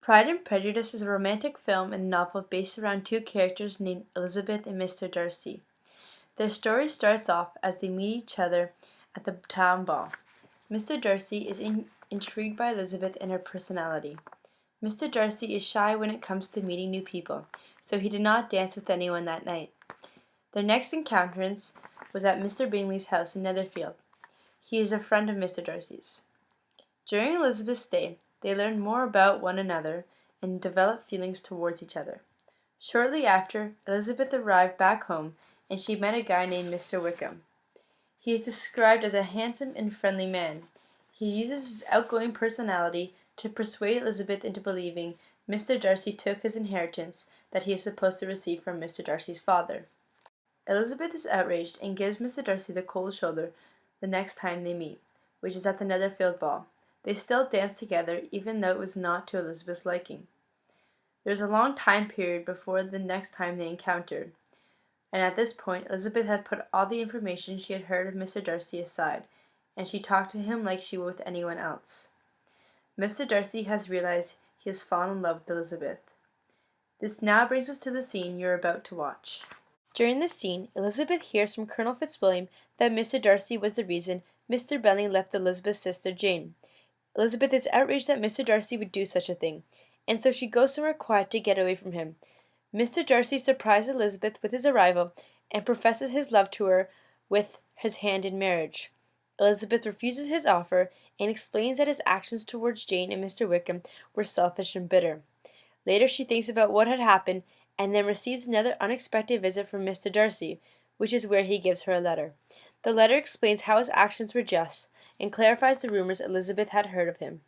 Pride and Prejudice is a romantic film and novel based around two characters named Elizabeth and Mr. Darcy. Their story starts off as they meet each other at the town ball. Mr. Darcy is intrigued by Elizabeth and her personality. Mr. Darcy is shy when it comes to meeting new people, so he did not dance with anyone that night. Their next encounter was at Mr. Bingley's house in Netherfield. He is a friend of Mr. Darcy's. During Elizabeth's stay, they learned more about one another and developed feelings towards each other. Shortly after, Elizabeth arrived back home and she met a guy named Mr. Wickham. He is described as a handsome and friendly man. He uses his outgoing personality to persuade Elizabeth into believing Mr. Darcy took his inheritance that he is supposed to receive from Mr. Darcy's father. Elizabeth is outraged and gives Mr. Darcy the cold shoulder the next time they meet, which is at the Netherfield ball. They still dance together even though it was not to Elizabeth's liking. There is a long time period before the next time they encountered, and at this point Elizabeth had put all the information she had heard of Mr. Darcy aside, and she talked to him like she would with anyone else. Mr. Darcy has realized he has fallen in love with Elizabeth. This now brings us to the scene you're about to watch. During this scene, Elizabeth hears from Colonel Fitzwilliam that Mr. Darcy was the reason Mr. Bentley left Elizabeth's sister Jane. Elizabeth is outraged that Mr. Darcy would do such a thing, and so she goes somewhere quiet to get away from him. Mr. Darcy surprises Elizabeth with his arrival and professes his love to her with his hand in marriage. Elizabeth refuses his offer and explains that his actions towards Jane and Mr. Wickham were selfish and bitter. Later she thinks about what had happened and then receives another unexpected visit from Mr. Darcy, which is where he gives her a letter. The letter explains how his actions were just and clarifies the rumors Elizabeth had heard of him.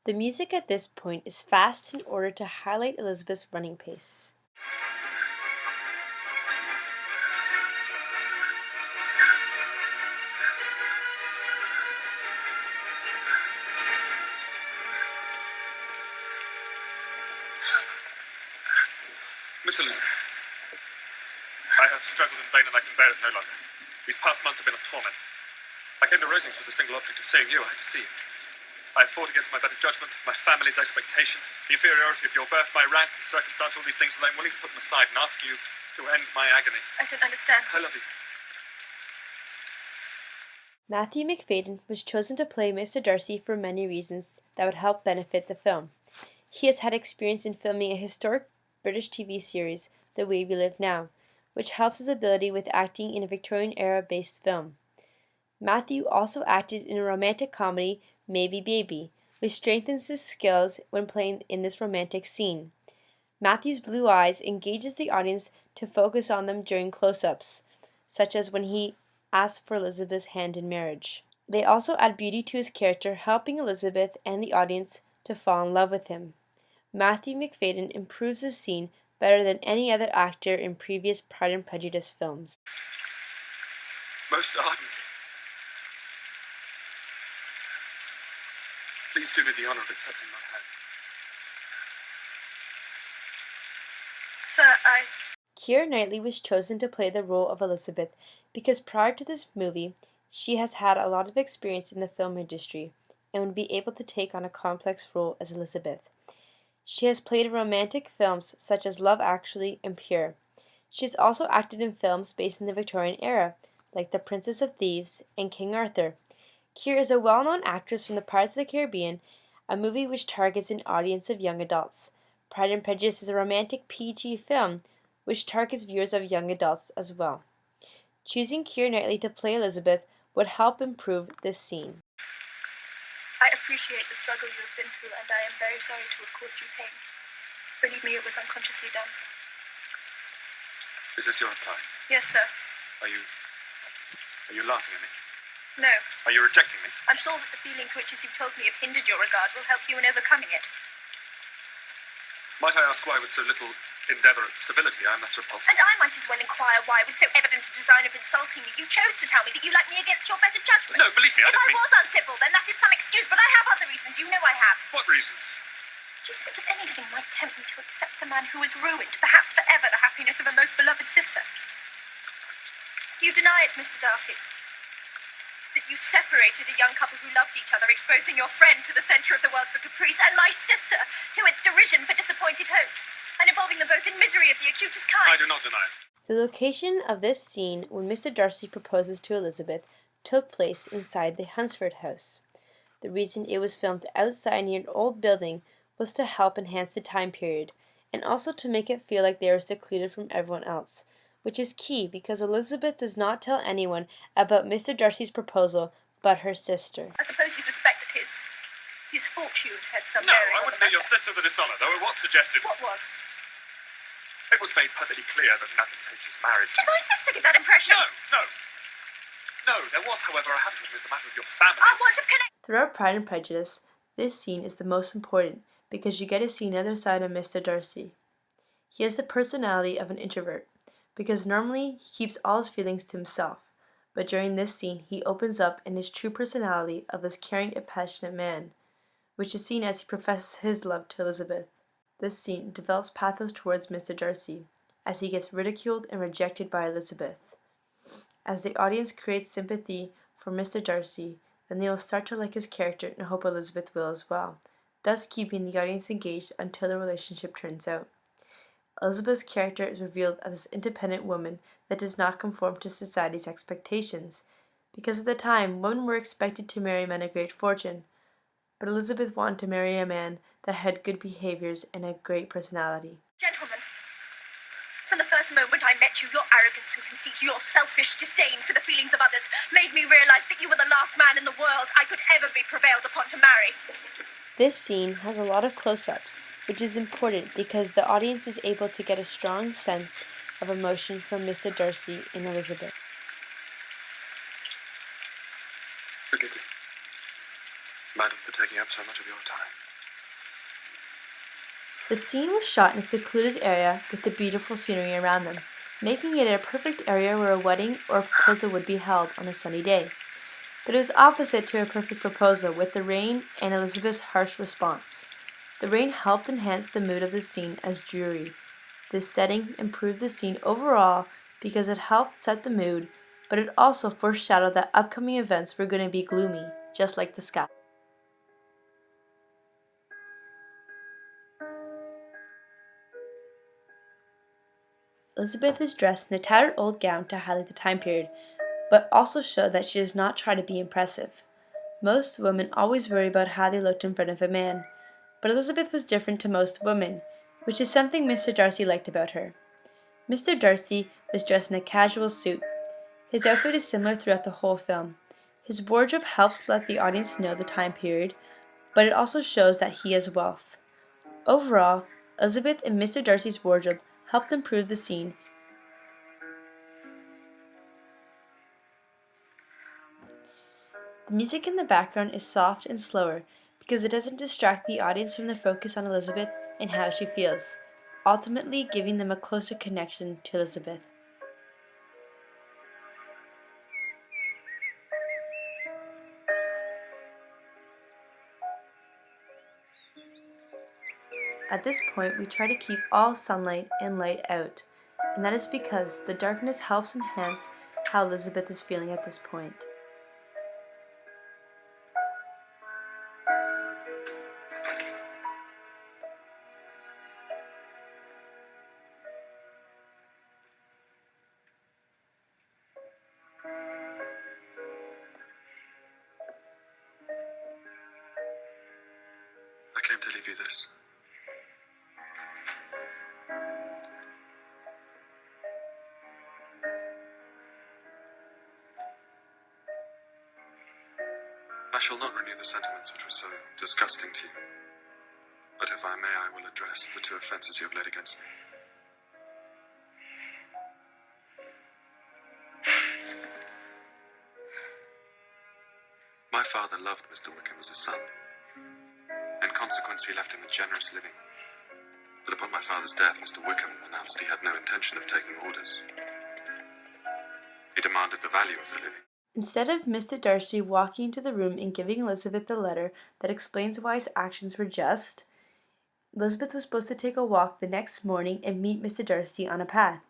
The music at this point is fast in order to highlight Elizabeth's running pace. Miss Elizabeth, I have struggled in vain and I can bear it no longer. These past months have been a torment. I came to Rosings with the single object of seeing you. I had to see you. I have fought against my better judgment, my family's expectation, the inferiority of your birth, my rank, and circumstance, all these things, and I'm willing to put them aside and ask you to end my agony. I don't understand. I love you. Matthew Macfadyen was chosen to play Mr. Darcy for many reasons that would help benefit the film. He has had experience in filming a historic British TV series, The Way We Live Now, which helps his ability with acting in a Victorian-era-based film. Matthew also acted in a romantic comedy, Maybe Baby, which strengthens his skills when playing in this romantic scene. Matthew's blue eyes engages the audience to focus on them during close-ups, such as when he asks for Elizabeth's hand in marriage. They also add beauty to his character, helping Elizabeth and the audience to fall in love with him. Matthew Macfadyen improves the scene better than any other actor in previous Pride and Prejudice films. Most ardently. Please do me the honor of accepting my hand. Sir, Keira Knightley was chosen to play the role of Elizabeth because prior to this movie, she has had a lot of experience in the film industry and would be able to take on a complex role as Elizabeth. She has played in romantic films such as Love Actually and Pure. She has also acted in films based in the Victorian era, like The Princess of Thieves and King Arthur. Keira is a well-known actress from the Pirates of the Caribbean, a movie which targets an audience of young adults. Pride and Prejudice is a romantic PG film which targets viewers of young adults as well. Choosing Keira Knightley to play Elizabeth would help improve this scene. I appreciate the struggle you have been through, and I am very sorry to have caused you pain. Believe me, it was unconsciously done. Is this your reply? Yes, sir. Are you laughing at me? No. Are you rejecting me? I'm sure that the feelings which, as you've told me, have hindered your regard will help you in overcoming it. Might I ask why with so little endeavour at civility I am thus repulsive? And I might as well inquire why, with so evident a design of insulting me, you chose to tell me that you like me against your better judgment. No, believe me, I If don't I mean... was uncivil, then that is some excuse, but I have other reasons. You know I have. What reasons? Do you think that anything might tempt me to accept the man who has ruined, perhaps forever, the happiness of a most beloved sister? You deny it, Mr. Darcy. That you separate exonerated a young couple who loved each other, exposing your friend to the center of the world for caprice, and my sister to its derision for disappointed hopes, and involving them both in misery of the acutest kind. I do not deny it. The location of this scene when Mr. Darcy proposes to Elizabeth took place inside the Hunsford house. The reason it was filmed outside near an old building was to help enhance the time period, and also to make it feel like they were secluded from everyone else, which is key because Elizabeth does not tell anyone about Mr. Darcy's proposal but her sister. I suppose you suspect that his fortune had some No, bearing I on the wouldn't do matter. your sister the dishonor, though it was suggested. What was? It was made perfectly clear that an advantageous marriage... Did my sister give that impression? No, there was, however, I have to admit, the matter of your family. I want to connect. Throughout Pride and Prejudice, this scene is the most important because you get to see another side of Mr. Darcy. He has the personality of an introvert because normally he keeps all his feelings to himself, but during this scene he opens up in his true personality of this caring and passionate man, which is seen as he professes his love to Elizabeth. This scene develops pathos towards Mr. Darcy as he gets ridiculed and rejected by Elizabeth. As the audience creates sympathy for Mr. Darcy, then they will start to like his character and hope Elizabeth will as well, thus keeping the audience engaged until the relationship turns out. Elizabeth's character is revealed as this independent woman that does not conform to society's expectations, because at the time women were expected to marry men of great fortune, but Elizabeth wanted to marry a man that had good behaviors and a great personality. Gentlemen, from the first moment I met you, your arrogance and conceit, your selfish disdain for the feelings of others made me realize that you were the last man in the world I could ever be prevailed upon to marry. This scene has a lot of close-ups, which is important because the audience is able to get a strong sense of emotion from Mr. Darcy and Elizabeth. Forgive me, madam, for taking up so much of your time. The scene was shot in a secluded area with the beautiful scenery around them, making it a perfect area where a wedding or a proposal would be held on a sunny day. But it was opposite to a perfect proposal with the rain and Elizabeth's harsh response. The rain helped enhance the mood of the scene as dreary. This setting improved the scene overall because it helped set the mood, but it also foreshadowed that upcoming events were going to be gloomy, just like the sky. Elizabeth is dressed in a tattered old gown to highlight the time period, but also show that she does not try to be impressive. Most women always worry about how they looked in front of a man, but Elizabeth was different to most women, which is something Mr. Darcy liked about her. Mr. Darcy was dressed in a casual suit. His outfit is similar throughout the whole film. His wardrobe helps let the audience know the time period, but it also shows that he has wealth. Overall, Elizabeth and Mr. Darcy's wardrobe helped improve the scene. The music in the background is soft and slower because it doesn't distract the audience from the focus on Elizabeth and how she feels, ultimately giving them a closer connection to Elizabeth. At this point, we try to keep all sunlight and light out, and that is because the darkness helps enhance how Elizabeth is feeling at this point. I came to leave you this. I shall not renew the sentiments which were so disgusting to you, but if I may, I will address the two offences you have laid against me. My father loved Mr. Wickham as a son. In consequence, he left him a generous living. But upon my father's death, Mr. Wickham announced he had no intention of taking orders. He demanded the value of the living. Instead of Mr. Darcy walking into the room and giving Elizabeth the letter that explains why his actions were just, Elizabeth was supposed to take a walk the next morning and meet Mr. Darcy on a path.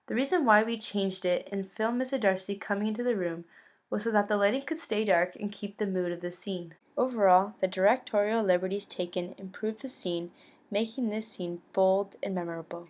The reason why we changed it and filmed Mr. Darcy coming into the room was so that the lighting could stay dark and keep the mood of the scene. Overall, the directorial liberties taken improved the scene, making this scene bold and memorable.